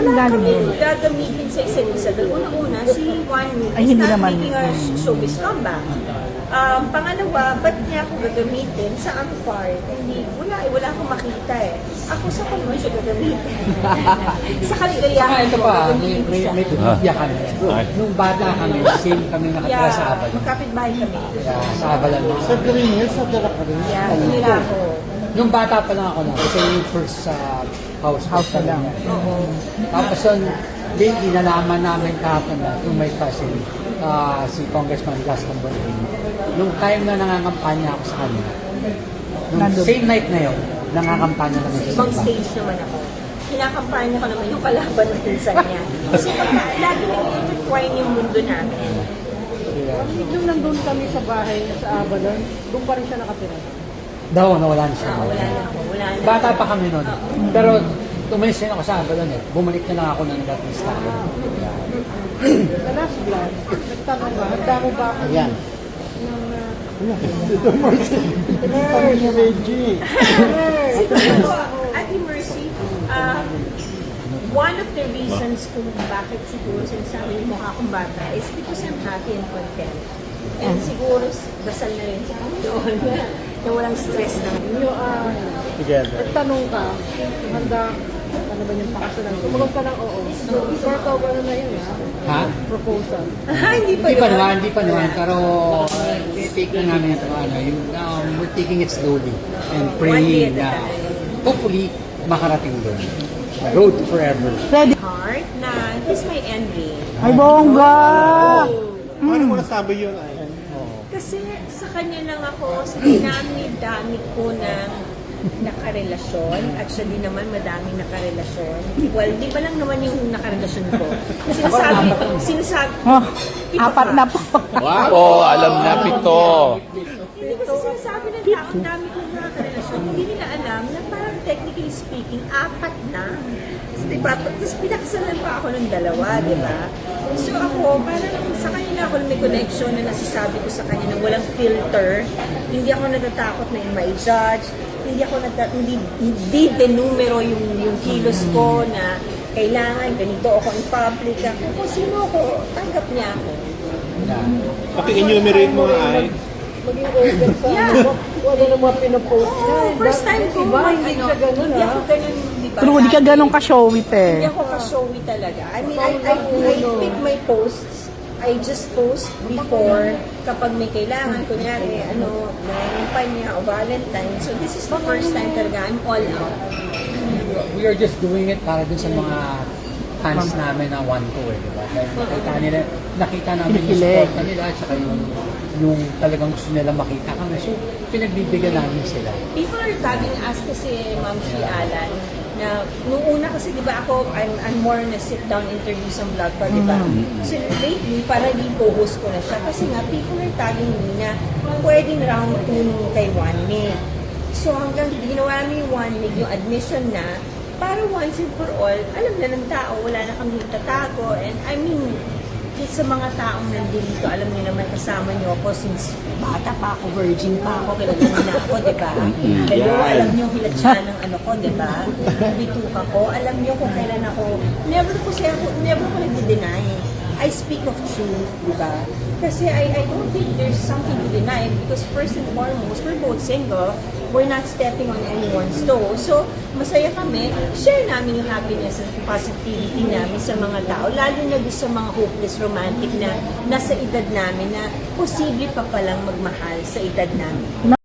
Wala kami Ganon. gagamitin sa isa't isa. Dahil una-una, si Juan Ay, is hindi not naman. making a showbiz comeback. Pangalawa, ba't niya ako gagamitin sa ang part? Hindi, wala akong makita eh. Ako sa ko naman siya gagamitin. Sa Saka kaligayahan ito ko, pa, gagamitin ko siya. may trivia kami. Nung bata kami, same kami nakatira sa Yeah, Abalan. magkapit-bahay kami. Sa Abalan. Sa Green Hills, sa Dara ka rin. Yeah, tumira ako. Nung bata pa lang ako na, kasi yung first house House pa pa lang. Oo. Tapos yun, inalaman namin kahapon na through my cousin, si Congressman Gaston Buendia. Nung time na nangangampanya ako sa kanya, nung Nandun. same night na yun, nangangampanya namin Sa sa ibang Sapa. stage naman ako. Kinakampanya ko naman yung kalaban ng pinsan niya. Kasi lagi nag-intertwine yung mundo namin. Nung nandun kami sa bahay sa Avalon, doon pa rin siya nakatira. Daw, nawala na siya. Wala na ako, wala na. Bata pa kami noon. Pero tumalis din ako sa Avalon eh. Bumalik na lang ako ng dating style. The last vlog, nagtanong ba, handa mo ba ako Ayan. Ito, Marcy. Kami ni Reggie. Siguro, Ate Mercy, one of the reasons kung bakit siguro sinasabi yung mukha akong bata is because I'm happy and content. And siguro, dasal na rin sa Panginoon na walang stress na. Together. Nagtanong ka, handa, ano ba yung pakasalan? Sumagot ka ng oo. Sort of ano na yun, ha? Ha? Proposal. Hindi pa Hindi pa yun. naman, hindi pa naman. Pero take na namin ito. We're taking it slowly and praying One day at a na time. hopefully makarating doon. The road to forever. Ready? Heart na this my end game. Ay, bongga! Paano mo nasabi yun, ay? Kasi sa kanya lang ako, sa dinami-dami ko ng nakarelasyon. At siya din naman madaming nakarelasyon. Well, di ba lang naman yung nakarelasyon ko? Sinasabi, Oh, ito apat pa. na po. Wow, alam na pito. Hindi kasi sinasabi ng tao, ang dami kong nakarelasyon. Hindi nila alam na parang technically speaking, apat na. Diba? Tapos pinakasalan pa ako ng dalawa, di ba? So ako, parang sa kanya na ako may connection na nasasabi ko sa kanya na walang filter. Hindi ako natatakot na may judge. Hindi denumero yung kilos ko na kailangan ganito ako in public. Kung sino ako, tanggap niya ako. Paki-enumerate mo nga, ay. Maging open sa wala na mga pinapost niya. First time ko hindi ako ganun, di ba? True, di ka ganun ka-showy, Hindi te. ako ka-showy talaga. I mean, I pick my posts. I just post before kapag may kailangan, kunyari, kampanya o Valentine. So this is the first time talaga I'm all out. We are just doing it para dun sa mga fans namin na 1-2 eh, diba? Dahil nakita namin yung Kinikilig. support nila at saka yung talagang gusto nila makita kami. So, pinagbibigyan namin sila. People are tagging us kasi Ma'am Shi Alan na nung una kasi di ba ako I'm more on a sit down interview sa vlog ko, di ba? So lately parang i-co-host ko na siya kasi nga people are tagging me na pwedeng round 2 nung kay One Mig. So hanggang ginawa namin yung One Mig, yung admission na para once and for all, alam na ng tao, wala na kami tatago. And I mean, sa mga taong nandito, alam niyo naman kasama niyo ako since bata pa ako, virgin pa ako, kilala niyo na ako, di ba? Hello, alam niyo hilat siya ng ano ko, di ba? Bituka ko, alam niyo kung kailan ako, never ko nagdi-deny. I speak of truth, di ba? Kasi I don't think there's something to deny because first and foremost, we're both single. We're not stepping on anyone's toe. So, masaya kami. Share namin yung happiness and positivity namin sa mga tao. Lalo na doon sa mga hopeless romantic na nasa edad namin na posible pa palang magmahal sa edad namin.